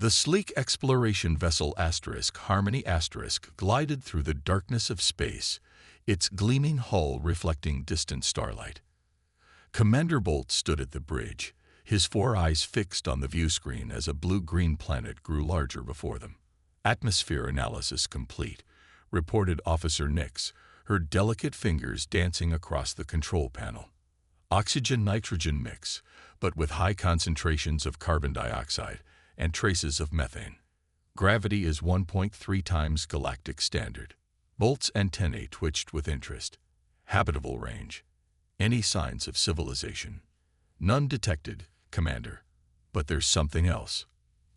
The sleek exploration vessel Harmony glided through the darkness of space, its gleaming hull reflecting distant starlight. Commander Bolt stood at the bridge, his four eyes fixed on the view screen as a blue-green planet grew larger before them. "Atmosphere analysis complete," reported Officer Nix, her delicate fingers dancing across the control panel. "Oxygen-nitrogen mix, but with high concentrations of carbon dioxide and traces of methane. Gravity is 1.3 times galactic standard." Bolt's antennae twitched with interest. "Habitable range. Any signs of civilization?" "None detected, Commander. But there's something else."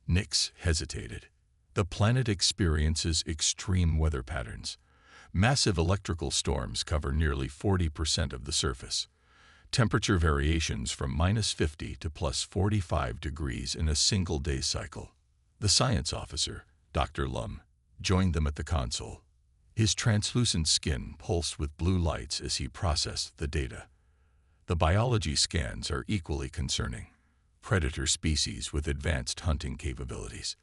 Nix hesitated. "The planet experiences extreme weather patterns. Massive electrical storms cover nearly 40% of the surface. Temperature variations from -50 to +45 degrees in a single day cycle." The science officer, Dr. Lum, joined them at the console. His translucent skin pulsed with blue lights as he processed the data. "The biology scans are equally concerning. Predator species with advanced hunting capabilities.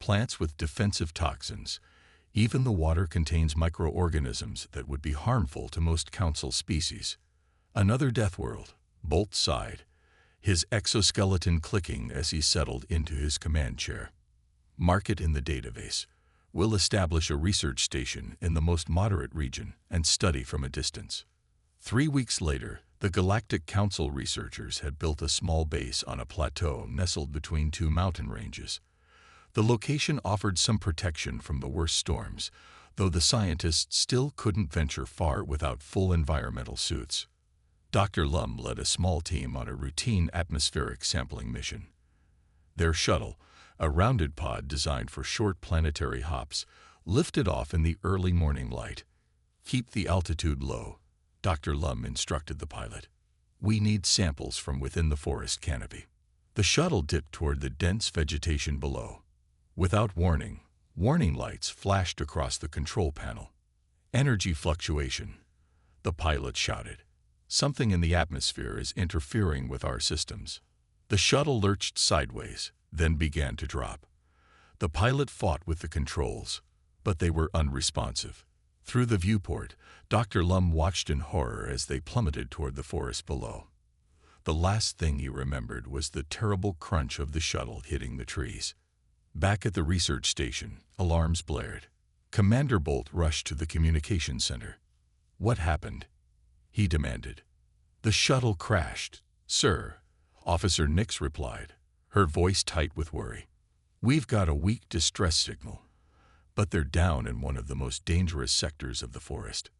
Plants with defensive toxins. Even the water contains microorganisms that would be harmful to most Council species. Another death world." Bolt sighed, his exoskeleton clicking as he settled into his command chair. "Mark it in the database. We'll establish a research station in the most moderate region and study from a distance." 3 weeks later, the Galactic Council researchers had built a small base on a plateau nestled between two mountain ranges. The location offered some protection from the worst storms, though the scientists still couldn't venture far without full environmental suits. Dr. Lum led a small team on a routine atmospheric sampling mission. Their shuttle, a rounded pod designed for short planetary hops, lifted off in the early morning light. "Keep the altitude low," Dr. Lum instructed the pilot. "We need samples from within the forest canopy." The shuttle dipped toward the dense vegetation below. Without warning, warning lights flashed across the control panel. "Energy fluctuation," the pilot shouted. "Something in the atmosphere is interfering with our systems." The shuttle lurched sideways, then began to drop. The pilot fought with the controls, but they were unresponsive. Through the viewport, Dr. Lum watched in horror as they plummeted toward the forest below. The last thing he remembered was the terrible crunch of the shuttle hitting the trees. Back at the research station, alarms blared. Commander Bolt rushed to the communications center. "What happened?" he demanded. "The shuttle crashed, sir," Officer Nix replied, her voice tight with worry. "We've got a weak distress signal, but they're down in one of the most dangerous sectors of the forest."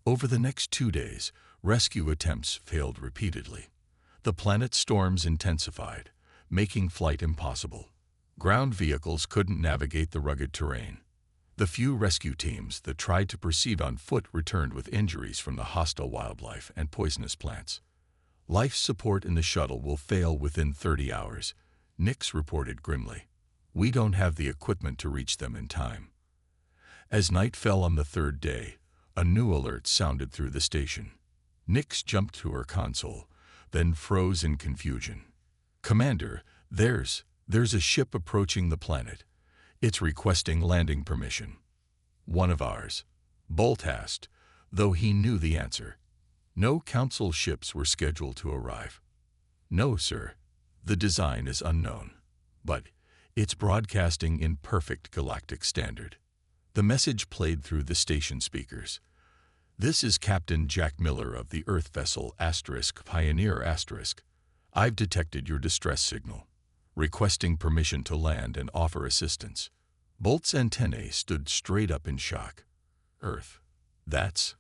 Over the next 2 days, rescue attempts failed repeatedly. The planet's storms intensified, making flight impossible. Ground vehicles couldn't navigate the rugged terrain. The few rescue teams that tried to proceed on foot returned with injuries from the hostile wildlife and poisonous plants. "Life support in the shuttle will fail within 30 hours, Nix reported grimly. "We don't have the equipment to reach them in time." As night fell on the 3rd day, a new alert sounded through the station. Nix jumped to her console, then froze in confusion. "Commander, there's a ship approaching the planet. It's requesting landing permission." "One of ours?" Bolt asked, though he knew the answer. No Council ships were scheduled to arrive. "No, sir. The design is unknown. But it's broadcasting in perfect galactic standard." The message played through the station speakers. "This is Captain Jack Miller of the Earth vessel Pioneer *. I've detected your distress signal, requesting permission to land and offer assistance." Bolt's antennae stood straight up in shock. "Earth? That's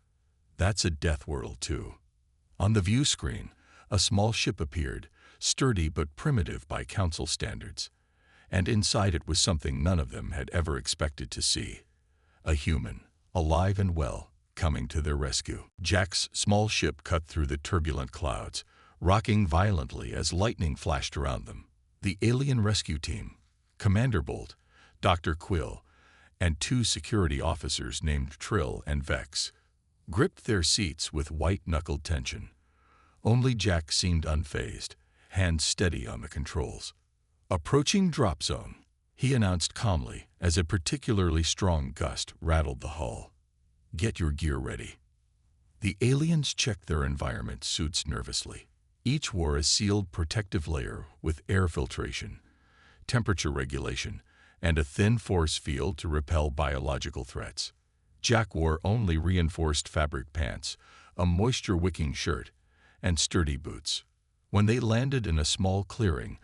a death world too." On the view screen, a small ship appeared, sturdy but primitive by Council standards. And inside it was something none of them had ever expected to see. A human, alive and well, coming to their rescue. Jack's small ship cut through the turbulent clouds, rocking violently as lightning flashed around them. The alien rescue team, Commander Bolt, Dr. Quill, and 2 security officers named Trill and Vex, gripped their seats with white-knuckled tension. Only Jack seemed unfazed, hands steady on the controls. "Approaching drop zone," he announced calmly as a particularly strong gust rattled the hull. "Get your gear ready." The aliens checked their environment suits nervously. Each wore a sealed protective layer with air filtration, temperature regulation, and a thin force field to repel biological threats. Jack wore only reinforced fabric pants, a moisture-wicking shirt, and sturdy boots. When they landed in a small clearing,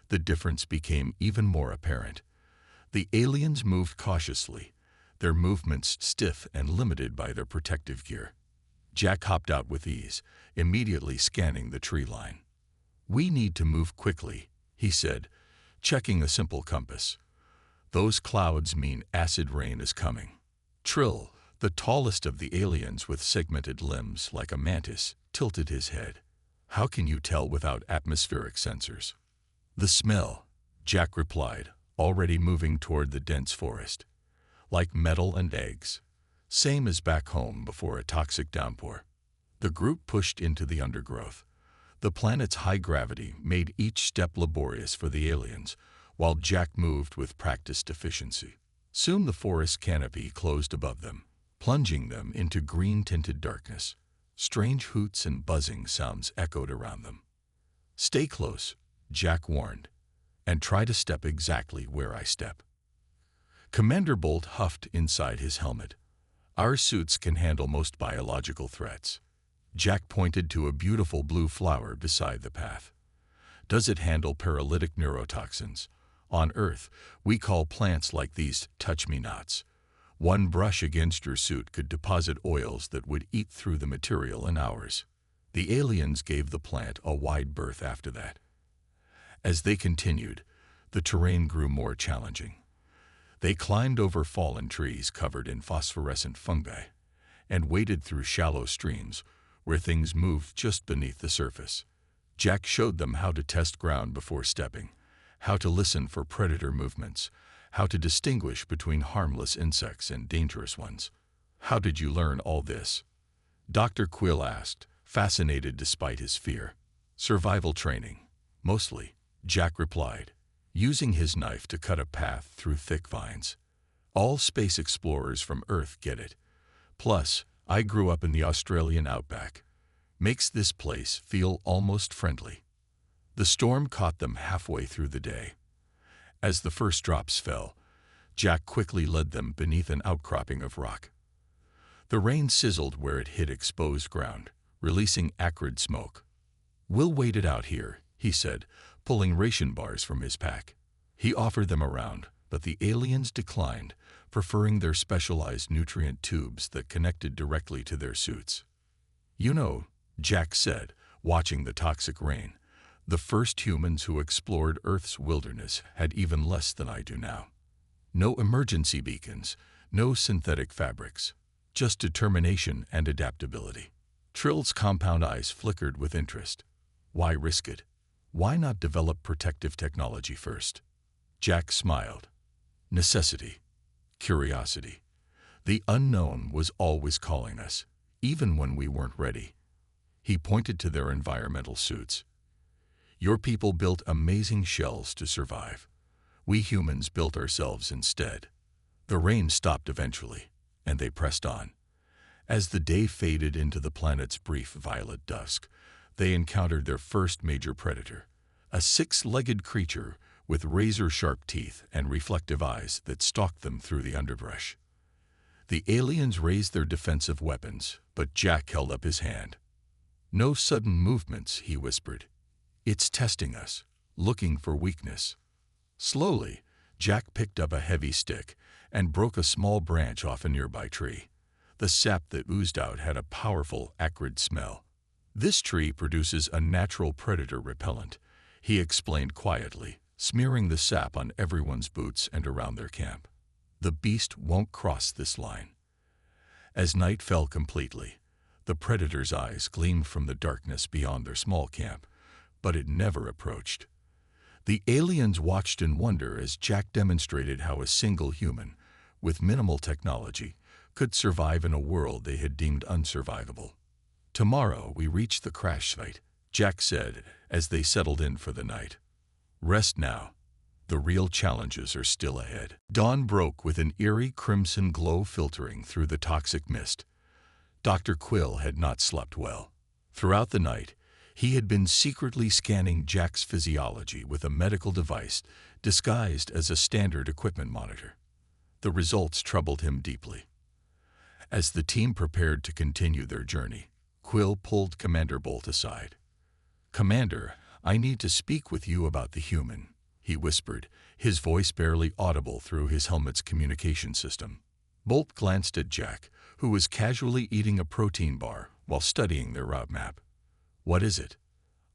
the difference became even more apparent. The aliens moved cautiously, their movements stiff and limited by their protective gear. Jack hopped out with ease, immediately scanning the tree line. "We need to move quickly," he said, checking a simple compass. "Those clouds mean acid rain is coming." Trill, the tallest of the aliens with segmented limbs like a mantis, tilted his head. "How can you tell without atmospheric sensors?" "The smell," Jack replied, already moving toward the dense forest. "Like metal and eggs. Same as back home before a toxic downpour." The group pushed into the undergrowth. The planet's high gravity made each step laborious for the aliens, while Jack moved with practiced efficiency. Soon the forest canopy closed above them, plunging them into green-tinted darkness. Strange hoots and buzzing sounds echoed around them. "Stay close," Jack warned, "and try to step exactly where I step." Commander Bolt huffed inside his helmet. "Our suits can handle most biological threats." Jack pointed to a beautiful blue flower beside the path. "Does it handle paralytic neurotoxins? On Earth, we call plants like these touch-me-nots. One brush against your suit could deposit oils that would eat through the material in hours." The aliens gave the plant a wide berth after that. As they continued, the terrain grew more challenging. They climbed over fallen trees covered in phosphorescent fungi and waded through shallow streams where things moved just beneath the surface. Jack showed them how to test ground before stepping, how to listen for predator movements, how to distinguish between harmless insects and dangerous ones. "How did you learn all this?" Dr. Quill asked, fascinated despite his fear. "Survival training, mostly," Jack replied, using his knife to cut a path through thick vines. "All space explorers from Earth get it. Plus, I grew up in the Australian outback. Makes this place feel almost friendly." The storm caught them halfway through the day. As the first drops fell, Jack quickly led them beneath an outcropping of rock. The rain sizzled where it hit exposed ground, releasing acrid smoke. "We'll wait it out here," he said, pulling ration bars from his pack. He offered them around, but the aliens declined, preferring their specialized nutrient tubes that connected directly to their suits. "You know," Jack said, watching the toxic rain, "the first humans who explored Earth's wilderness had even less than I do now. No emergency beacons, no synthetic fabrics, just determination and adaptability." Trill's compound eyes flickered with interest. "Why risk it? Why not develop protective technology first?" Jack smiled. "Necessity. Curiosity. The unknown was always calling us, even when we weren't ready." He pointed to their environmental suits. "Your people built amazing shells to survive. We humans built ourselves instead." The rain stopped eventually, and they pressed on. As the day faded into the planet's brief violet dusk, they encountered their first major predator, a six-legged creature with razor-sharp teeth and reflective eyes that stalked them through the underbrush. The aliens raised their defensive weapons, but Jack held up his hand. "No sudden movements," he whispered. "It's testing us, looking for weakness." Slowly, Jack picked up a heavy stick and broke a small branch off a nearby tree. The sap that oozed out had a powerful, acrid smell. "This tree produces a natural predator repellent," he explained quietly, smearing the sap on everyone's boots and around their camp. "The beast won't cross this line." As night fell completely, the predator's eyes gleamed from the darkness beyond their small camp, but it never approached. The aliens watched in wonder as Jack demonstrated how a single human, with minimal technology, could survive in a world they had deemed unsurvivable. "Tomorrow we reach the crash site," Jack said as they settled in for the night. "Rest now. The real challenges are still ahead. Dawn broke with an eerie crimson glow filtering through the toxic mist. Dr. Quill had not slept well. Throughout the night, he had been secretly scanning Jack's physiology with a medical device disguised as a standard equipment monitor. The results troubled him deeply. As the team prepared to continue their journey, Quill pulled Commander Bolt aside. "Commander, I need to speak with you about the human," he whispered, his voice barely audible through his helmet's communication system. Bolt glanced at Jack, who was casually eating a protein bar while studying their route map. "What is it?"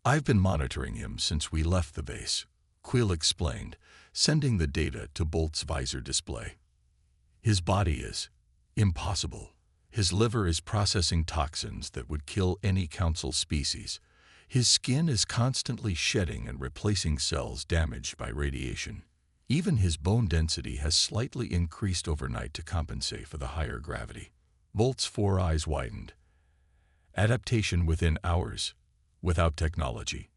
"I've been monitoring him since we left the base," Quill explained, sending the data to Bolt's visor display. "His body is impossible. His liver is processing toxins that would kill any council species. His skin is constantly shedding and replacing cells damaged by radiation. Even his bone density has slightly increased overnight to compensate for the higher gravity." Bolt's four eyes widened. "Adaptation within hours, without technology?"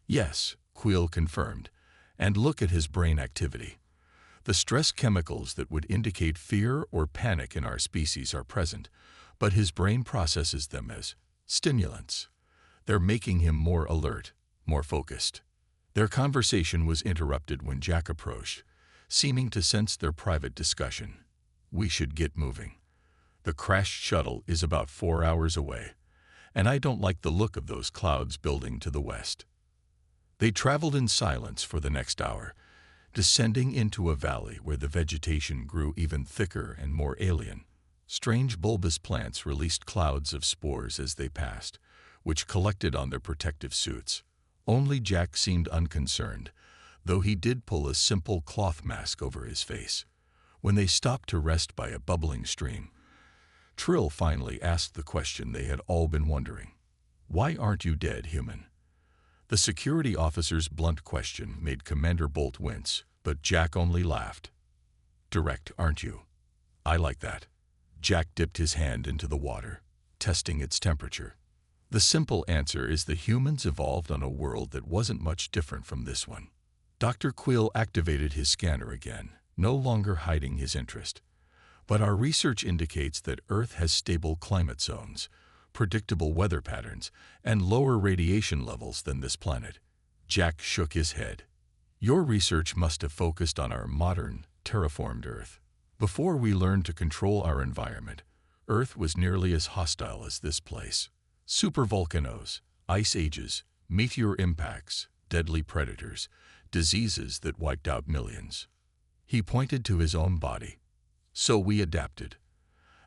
"Yes," Quill confirmed. "And look at his brain activity. The stress chemicals that would indicate fear or panic in our species are present, but his brain processes them as stimulants. They're making him more alert, more focused." Their conversation was interrupted when Jack approached, seeming to sense their private discussion. "We should get moving. The crashed shuttle is about 4 hours away, and I don't like the look of those clouds building to the west." They traveled in silence for the next hour, descending into a valley where the vegetation grew even thicker and more alien. Strange bulbous plants released clouds of spores as they passed, which collected on their protective suits. Only Jack seemed unconcerned, though he did pull a simple cloth mask over his face. When they stopped to rest by a bubbling stream, Trill finally asked the question they had all been wondering. "Why aren't you dead, human?" The security officer's blunt question made Commander Bolt wince, but Jack only laughed. "Direct, aren't you? I like that." Jack dipped his hand into the water, testing its temperature. "The simple answer is the humans evolved on a world that wasn't much different from this one." Dr. Quill activated his scanner again, no longer hiding his interest. "But our research indicates that Earth has stable climate zones, predictable weather patterns, and lower radiation levels than this planet." Jack shook his head. "Your research must have focused on our modern, terraformed Earth. Before we learned to control our environment, Earth was nearly as hostile as this place. Supervolcanoes, ice ages, meteor impacts, deadly predators, diseases that wiped out millions." He pointed to his own body. "So we adapted.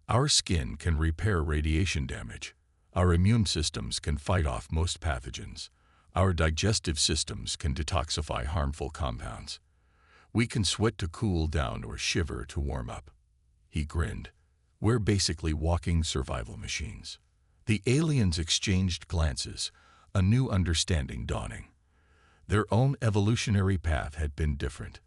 Our skin can repair radiation damage. Our immune systems can fight off most pathogens. Our digestive systems can detoxify harmful compounds. We can sweat to cool down or shiver to warm up." He grinned. "We're basically walking survival machines." The aliens exchanged glances, a new understanding dawning. Their own evolutionary path had been different,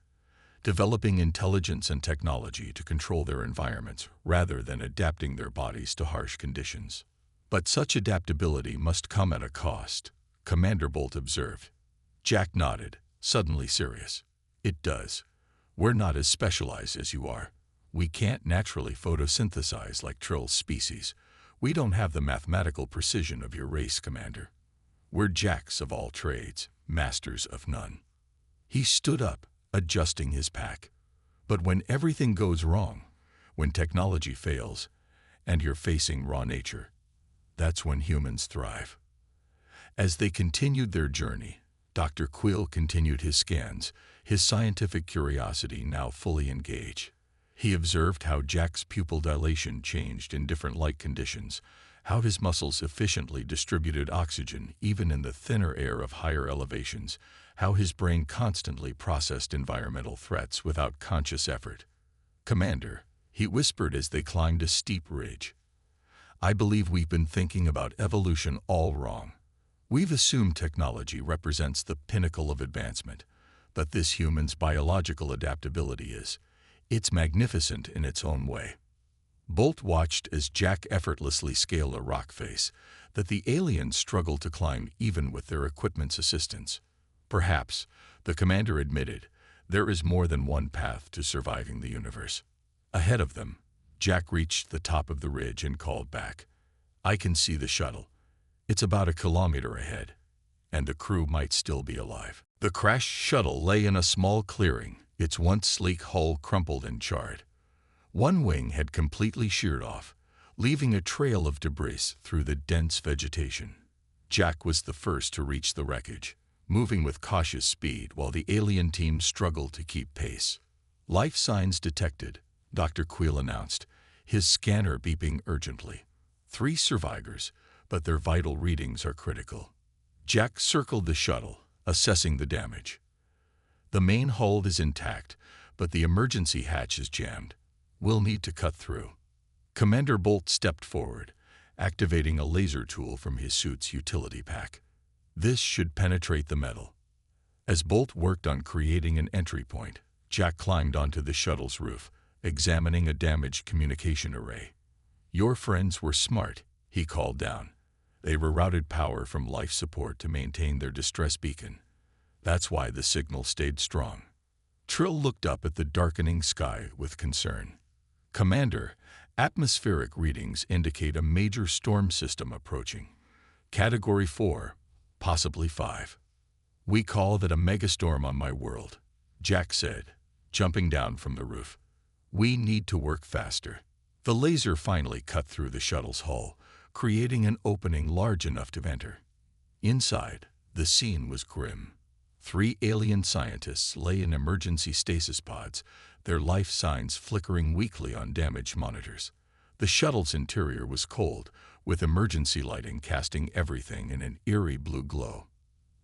developing intelligence and technology to control their environments rather than adapting their bodies to harsh conditions. "But such adaptability must come at a cost," Commander Bolt observed. Jack nodded, suddenly serious. "It does. We're not as specialized as you are. We can't naturally photosynthesize like Trill's species. We don't have the mathematical precision of your race, Commander. We're jacks of all trades, masters of none." He stood up, adjusting his pack. "But when everything goes wrong, when technology fails, and you're facing raw nature, that's when humans thrive." As they continued their journey, Dr. Quill continued his scans, his scientific curiosity now fully engaged. He observed how Jack's pupil dilation changed in different light conditions, how his muscles efficiently distributed oxygen even in the thinner air of higher elevations, how his brain constantly processed environmental threats without conscious effort. "Commander," he whispered as they climbed a steep ridge, "I believe we've been thinking about evolution all wrong. We've assumed technology represents the pinnacle of advancement, but this human's biological adaptability it's magnificent in its own way." Bolt watched as Jack effortlessly scaled a rock face that the aliens struggled to climb even with their equipment's assistance. "Perhaps," the commander admitted, There is more than one path to surviving the universe. Ahead of them, Jack reached the top of the ridge and called back. I can see the shuttle. It's about a kilometer ahead, and the crew might still be alive. The crashed shuttle lay in a small clearing, its once sleek hull crumpled and charred. One wing had completely sheared off, leaving a trail of debris through the dense vegetation. Jack was the first to reach the wreckage, moving with cautious speed while the alien team struggled to keep pace. Life signs detected, Dr. Quill announced, his scanner beeping urgently. 3 survivors, but their vital readings are critical. Jack circled the shuttle, assessing the damage. The main hull is intact, but the emergency hatch is jammed. We'll need to cut through. Commander Bolt stepped forward, activating a laser tool from his suit's utility pack. This should penetrate the metal. As Bolt worked on creating an entry point, Jack climbed onto the shuttle's roof, examining a damaged communication array. Your friends were smart, he called down. They rerouted power from life support to maintain their distress beacon. That's why the signal stayed strong. Trill looked up at the darkening sky with concern. Commander, atmospheric readings indicate a major storm system approaching. Category 4, possibly 5. We call that a megastorm on my world, Jack said, jumping down from the roof. We need to work faster. The laser finally cut through the shuttle's hull, creating an opening large enough to enter. Inside, the scene was grim. 3 alien scientists lay in emergency stasis pods, their life signs flickering weakly on damaged monitors. The shuttle's interior was cold, with emergency lighting casting everything in an eerie blue glow.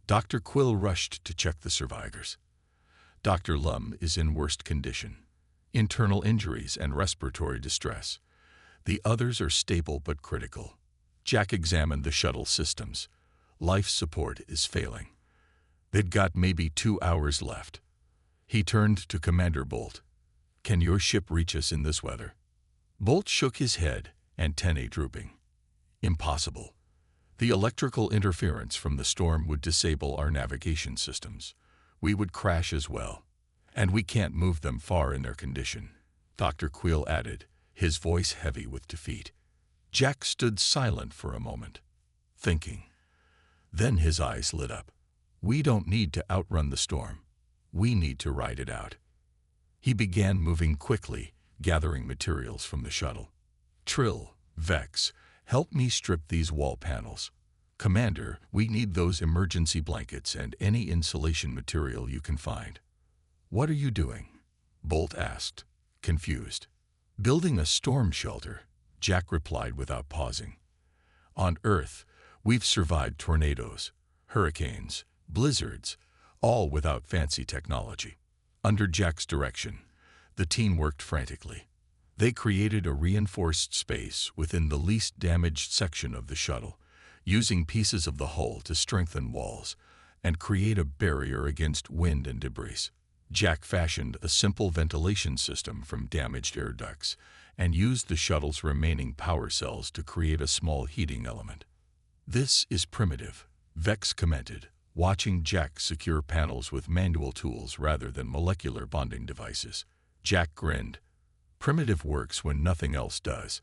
Dr. Quill rushed to check the survivors. Dr. Lum is in worst condition. Internal injuries and respiratory distress. The others are stable but critical. Jack examined the shuttle systems. Life support is failing. They'd got maybe 2 hours left. He turned to Commander Bolt. Can your ship reach us in this weather? Bolt shook his head, antennae drooping. Impossible. The electrical interference from the storm would disable our navigation systems. We would crash as well. And we can't move them far in their condition, Dr. Quill added, his voice heavy with defeat. Jack stood silent for a moment, thinking. Then his eyes lit up. We don't need to outrun the storm. We need to ride it out. He began moving quickly, gathering materials from the shuttle. Trill, Vex, help me strip these wall panels. Commander, we need those emergency blankets and any insulation material you can find. What are you doing? Bolt asked, confused. Building a storm shelter, Jack replied without pausing. On Earth, we've survived tornadoes, hurricanes, blizzards, all without fancy technology. Under Jack's direction, the team worked frantically. They created a reinforced space within the least damaged section of the shuttle, using pieces of the hull to strengthen walls and create a barrier against wind and debris. Jack fashioned a simple ventilation system from damaged air ducts and used the shuttle's remaining power cells to create a small heating element. This is primitive, Vex commented, watching Jack secure panels with manual tools rather than molecular bonding devices. Jack grinned. Primitive works when nothing else does.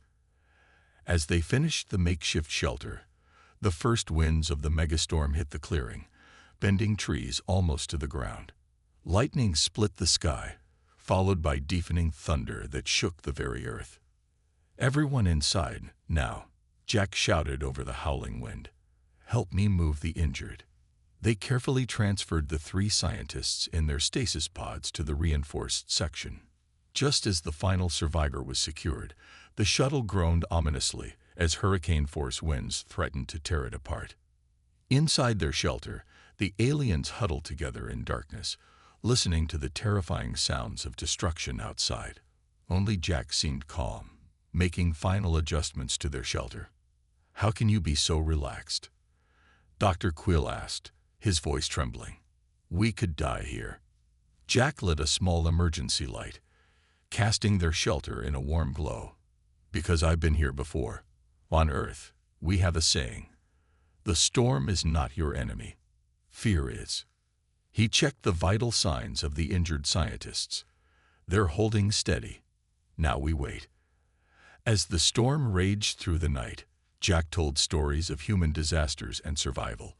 As they finished the makeshift shelter, the first winds of the megastorm hit the clearing, bending trees almost to the ground. Lightning split the sky, followed by deafening thunder that shook the very earth. Everyone inside, now, Jack shouted over the howling wind. Help me move the injured. They carefully transferred the 3 scientists in their stasis pods to the reinforced section. Just as the final survivor was secured, the shuttle groaned ominously as hurricane-force winds threatened to tear it apart. Inside their shelter, the aliens huddled together in darkness, listening to the terrifying sounds of destruction outside. Only Jack seemed calm, making final adjustments to their shelter. How can you be so relaxed? Dr. Quill asked, his voice trembling. We could die here. Jack lit a small emergency light, casting their shelter in a warm glow. Because I've been here before. On Earth, we have a saying. The storm is not your enemy. Fear is. He checked the vital signs of the injured scientists. They're holding steady. Now we wait. As the storm raged through the night, Jack told stories of human disasters and survival,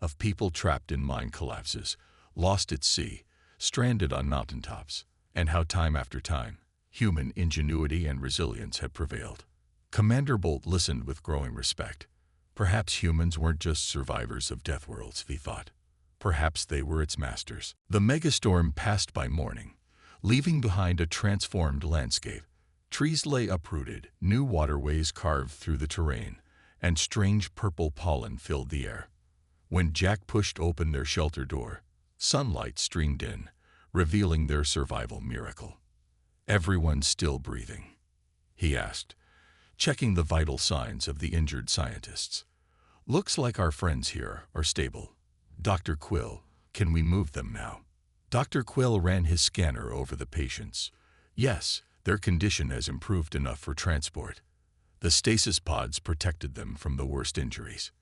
of people trapped in mine collapses, lost at sea, stranded on mountaintops, and how time after time, human ingenuity and resilience had prevailed. Commander Bolt listened with growing respect. Perhaps humans weren't just survivors of Deathworlds, he thought. Perhaps they were its masters. The megastorm passed by morning, leaving behind a transformed landscape. Trees lay uprooted, new waterways carved through the terrain, and strange purple pollen filled the air. When Jack pushed open their shelter door, sunlight streamed in, revealing their survival miracle. "Everyone's still breathing?" he asked, checking the vital signs of the injured scientists. "Looks like our friends here are stable. Dr. Quill, can we move them now?" Dr. Quill ran his scanner over the patients. Yes, their condition has improved enough for transport. The stasis pods protected them from the worst injuries.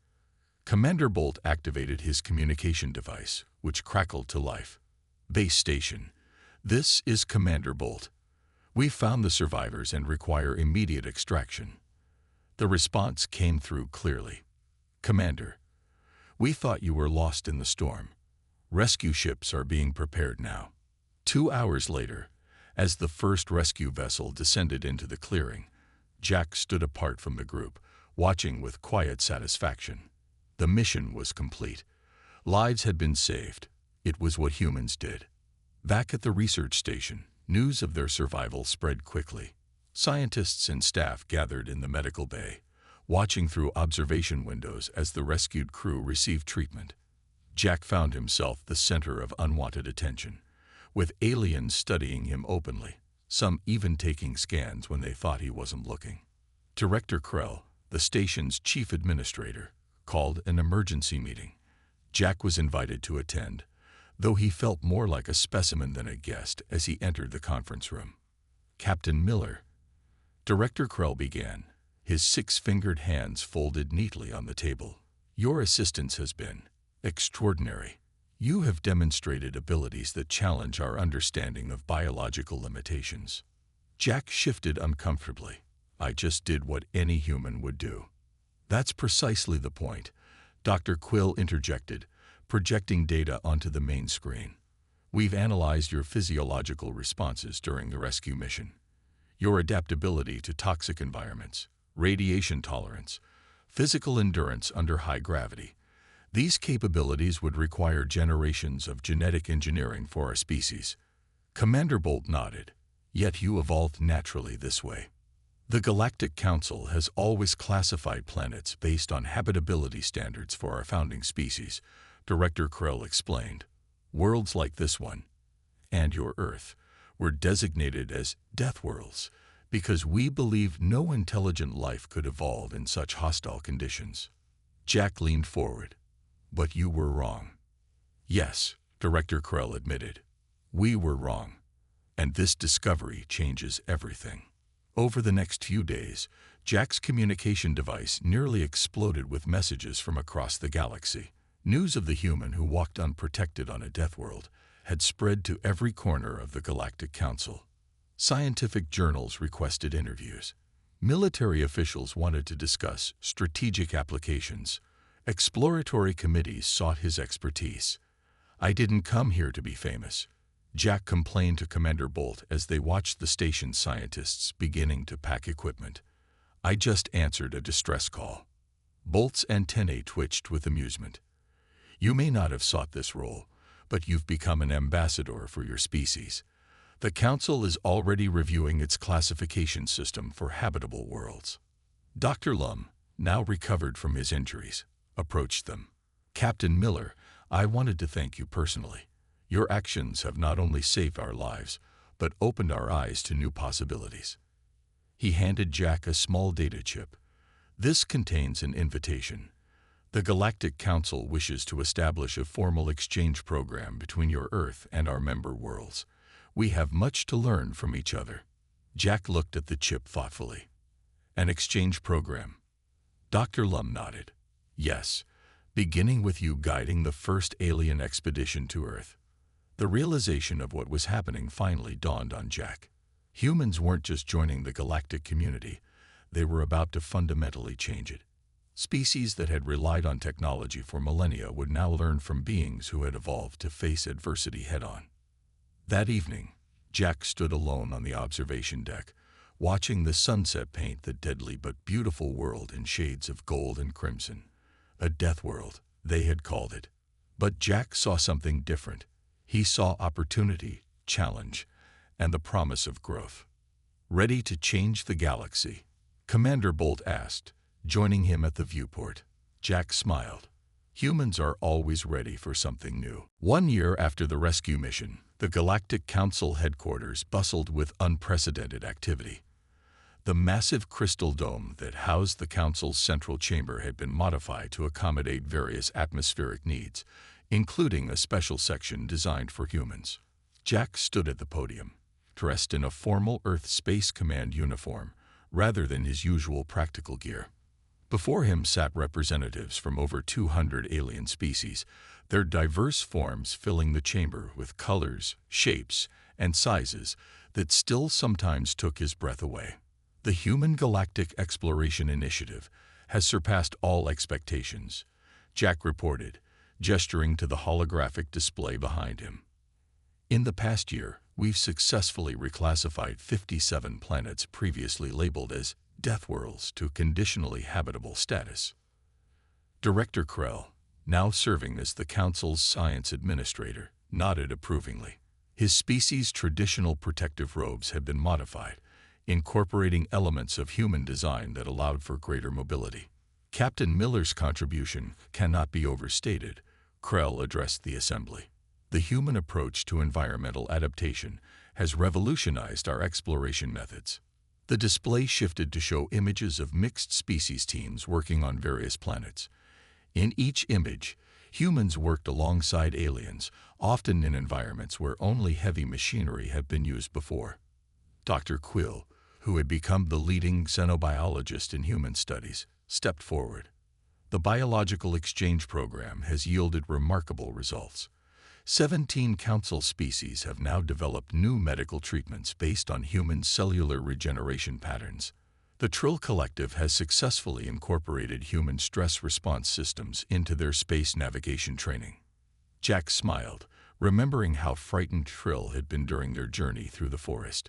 Commander Bolt activated his communication device, which crackled to life. "Base station. This is Commander Bolt. We've found the survivors and require immediate extraction." The response came through clearly. "Commander, we thought you were lost in the storm. Rescue ships are being prepared now." 2 hours later, as the first rescue vessel descended into the clearing, Jack stood apart from the group, watching with quiet satisfaction. The mission was complete. Lives had been saved. It was what humans did. Back at the research station, news of their survival spread quickly. Scientists and staff gathered in the medical bay, watching through observation windows as the rescued crew received treatment. Jack found himself the center of unwanted attention, with aliens studying him openly, some even taking scans when they thought he wasn't looking. Director Krell, the station's chief administrator, called an emergency meeting. Jack was invited to attend, though he felt more like a specimen than a guest as he entered the conference room. "Captain Miller," Director Krell began, his 6-fingered hands folded neatly on the table. "Your assistance has been extraordinary. You have demonstrated abilities that challenge our understanding of biological limitations." Jack shifted uncomfortably. "I just did what any human would do." "That's precisely the point," Dr. Quill interjected, projecting data onto the main screen. "We've analyzed your physiological responses during the rescue mission. Your adaptability to toxic environments, radiation tolerance, physical endurance under high gravity. These capabilities would require generations of genetic engineering for our species." Commander Bolt nodded. "Yet you evolved naturally this way." "The Galactic Council has always classified planets based on habitability standards for our founding species," Director Krell explained. "Worlds like this one, and your Earth, were designated as Deathworlds because we believed no intelligent life could evolve in such hostile conditions." Jack leaned forward. "But you were wrong." "Yes," Director Krell admitted. "We were wrong. And this discovery changes everything." Over the next few days, Jack's communication device nearly exploded with messages from across the galaxy. News of the human who walked unprotected on a death world had spread to every corner of the Galactic Council. Scientific journals requested interviews. Military officials wanted to discuss strategic applications. Exploratory committees sought his expertise. "I didn't come here to be famous," Jack complained to Commander Bolt as they watched the station's scientists beginning to pack equipment. "I just answered a distress call." Bolt's antennae twitched with amusement. "You may not have sought this role, but you've become an ambassador for your species. The Council is already reviewing its classification system for habitable worlds." Dr. Lum, now recovered from his injuries, approached them. "Captain Miller, I wanted to thank you personally. Your actions have not only saved our lives, but opened our eyes to new possibilities." He handed Jack a small data chip. "This contains an invitation. The Galactic Council wishes to establish a formal exchange program between your Earth and our member worlds. We have much to learn from each other." Jack looked at the chip thoughtfully. "An exchange program?" Dr. Lum nodded. "Yes, beginning with you guiding the first alien expedition to Earth. The realization of what was happening finally dawned on Jack. Humans weren't just joining the galactic community, they were about to fundamentally change it. Species that had relied on technology for millennia would now learn from beings who had evolved to face adversity head-on. That evening, Jack stood alone on the observation deck, watching the sunset paint the deadly but beautiful world in shades of gold and crimson. A death world, they had called it. But Jack saw something different. He saw opportunity, challenge, and the promise of growth. Ready to change the galaxy? Commander Bolt asked, joining him at the viewport. Jack smiled. Humans are always ready for something new. 1 year after the rescue mission, the Galactic Council headquarters bustled with unprecedented activity. The massive crystal dome that housed the Council's central chamber had been modified to accommodate various atmospheric needs, including a special section designed for humans. Jack stood at the podium, dressed in a formal Earth Space Command uniform, rather than his usual practical gear. Before him sat representatives from over 200 alien species, their diverse forms filling the chamber with colors, shapes, and sizes that still sometimes took his breath away. The Human Galactic Exploration Initiative has surpassed all expectations, Jack reported, gesturing to the holographic display behind him. In the past year, we've successfully reclassified 57 planets previously labeled as Deathworlds to conditionally habitable status. Director Krell, now serving as the Council's science administrator, nodded approvingly. His species' traditional protective robes had been modified, incorporating elements of human design that allowed for greater mobility. Captain Miller's contribution cannot be overstated, Krell addressed the assembly. The human approach to environmental adaptation has revolutionized our exploration methods. The display shifted to show images of mixed species teams working on various planets. In each image, humans worked alongside aliens, often in environments where only heavy machinery had been used before. Dr. Quill, who had become the leading xenobiologist in human studies, stepped forward. The biological exchange program has yielded remarkable results. 17 council species have now developed new medical treatments based on human cellular regeneration patterns. The Trill Collective has successfully incorporated human stress response systems into their space navigation training. Jack smiled, remembering how frightened Trill had been during their journey through the forest.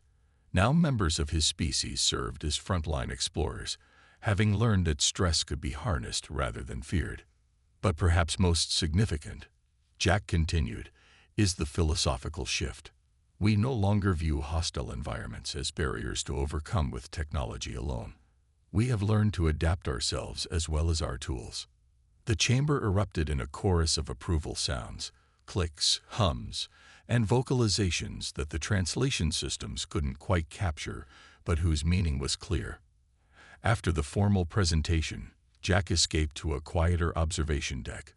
Now members of his species served as frontline explorers, having learned that stress could be harnessed rather than feared. But perhaps most significant, Jack continued, is the philosophical shift. We no longer view hostile environments as barriers to overcome with technology alone. We have learned to adapt ourselves as well as our tools. The chamber erupted in a chorus of approval sounds, clicks, hums, and vocalizations that the translation systems couldn't quite capture, but whose meaning was clear. After the formal presentation, Jack escaped to a quieter observation deck.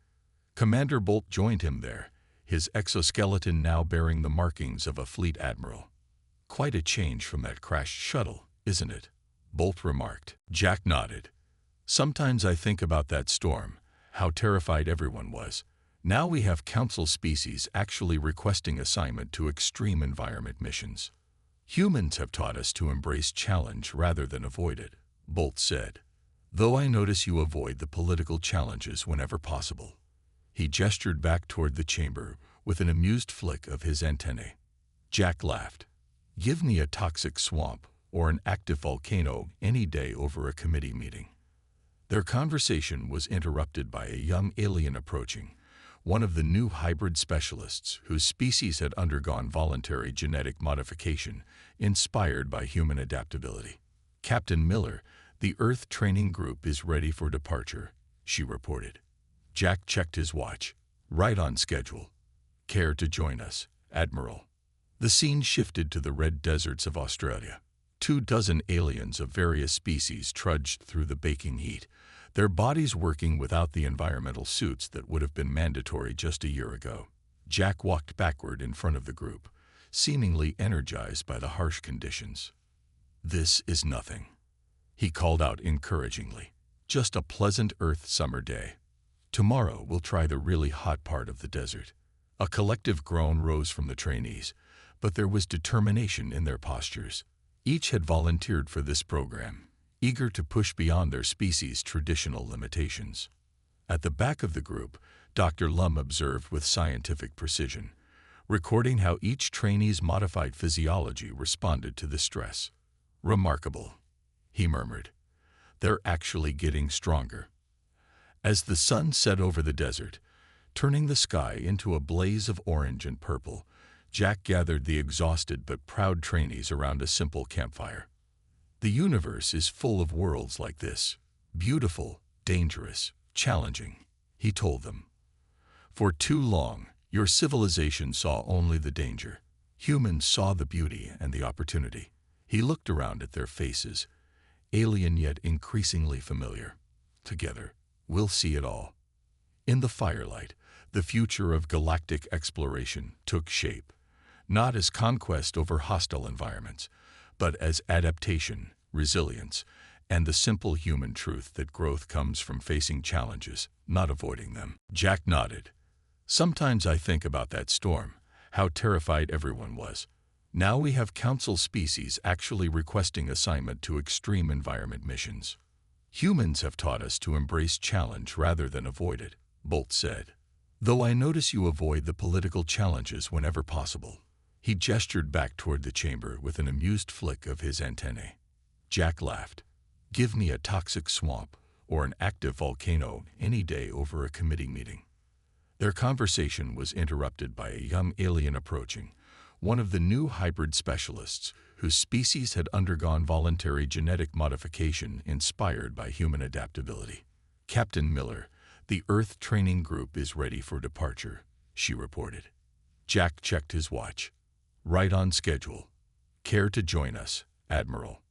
Commander Bolt joined him there, his exoskeleton now bearing the markings of a fleet admiral. "Quite a change from that crashed shuttle, isn't it?" Bolt remarked. Jack nodded. "Sometimes I think about that storm, how terrified everyone was. Now we have council species actually requesting assignment to extreme environment missions. Humans have taught us to embrace challenge rather than avoid it," Bolt said. "Though I notice you avoid the political challenges whenever possible." He gestured back toward the chamber with an amused flick of his antennae. Jack laughed. "Give me a toxic swamp or an active volcano any day over a committee meeting." Their conversation was interrupted by a young alien approaching, one of the new hybrid specialists whose species had undergone voluntary genetic modification inspired by human adaptability. "Captain Miller, the Earth training group is ready for departure," she reported. Jack checked his watch. "Right on schedule. Care to join us, Admiral?" The scene shifted to the red deserts of Australia. 24 aliens of various species trudged through the baking heat, their bodies working without the environmental suits that would have been mandatory just a year ago. Jack walked backward in front of the group, seemingly energized by the harsh conditions. "This is nothing," he called out encouragingly. "Just a pleasant Earth summer day." Tomorrow we'll try the really hot part of the desert. A collective groan rose from the trainees, but there was determination in their postures. Each had volunteered for this program, eager to push beyond their species' traditional limitations. At the back of the group, Dr. Lum observed with scientific precision, recording how each trainee's modified physiology responded to the stress. "Remarkable," he murmured. "They're actually getting stronger." As the sun set over the desert, turning the sky into a blaze of orange and purple, Jack gathered the exhausted but proud trainees around a simple campfire. "The universe is full of worlds like this, beautiful, dangerous, challenging," he told them. "For too long, your civilization saw only the danger. Humans saw the beauty and the opportunity." He looked around at their faces, alien yet increasingly familiar. "Together, we'll see it all." In the firelight, the future of galactic exploration took shape, not as conquest over hostile environments, but as adaptation, resilience, and the simple human truth that growth comes from facing challenges, not avoiding them. Jack nodded. "Sometimes I think about that storm, how terrified everyone was. Now we have council species actually requesting assignment to extreme environment missions. Humans have taught us to embrace challenge rather than avoid it," Bolt said. "Though I notice you avoid the political challenges whenever possible." He gestured back toward the chamber with an amused flick of his antennae. Jack laughed. "Give me a toxic swamp or an active volcano any day over a committee meeting." Their conversation was interrupted by a young alien approaching, one of the new hybrid specialists whose species had undergone voluntary genetic modification inspired by human adaptability. "Captain Miller, the Earth training group is ready for departure," she reported. Jack checked his watch. "Right on schedule. Care to join us, Admiral?"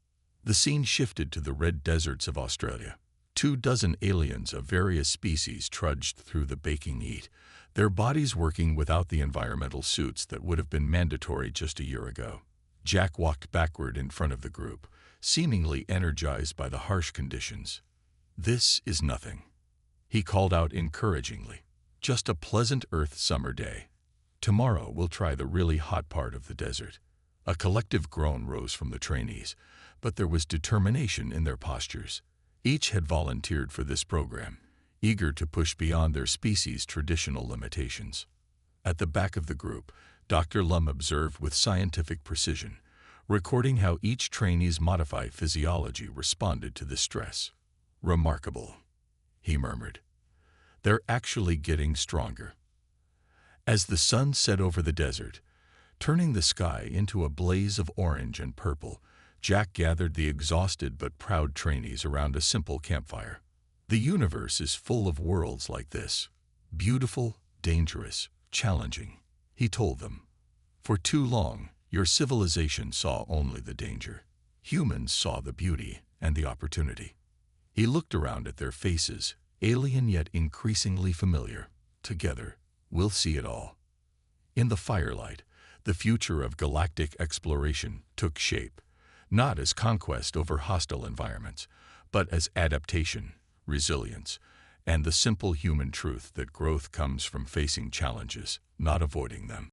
The scene shifted to the red deserts of Australia. 24 aliens of various species trudged through the baking heat, their bodies working without the environmental suits that would have been mandatory just a year ago. Jack walked backward in front of the group, seemingly energized by the harsh conditions. "This is nothing," he called out encouragingly. "Just a pleasant Earth summer day. Tomorrow we'll try the really hot part of the desert." A collective groan rose from the trainees, but there was determination in their postures. Each had volunteered for this program, eager to push beyond their species' traditional limitations. At the back of the group, Dr. Lum observed with scientific precision, recording how each trainee's modified physiology responded to the stress. "Remarkable," he murmured. "They're actually getting stronger." As the sun set over the desert, turning the sky into a blaze of orange and purple, Jack gathered the exhausted but proud trainees around a simple campfire. "The universe is full of worlds like this, beautiful, dangerous, challenging," he told them. "For too long, your civilization saw only the danger. Humans saw the beauty and the opportunity." He looked around at their faces, alien yet increasingly familiar. "Together, we'll see it all." In the firelight, the future of galactic exploration took shape, not as conquest over hostile environments, but as adaptation, resilience, and the simple human truth that growth comes from facing challenges, not avoiding them.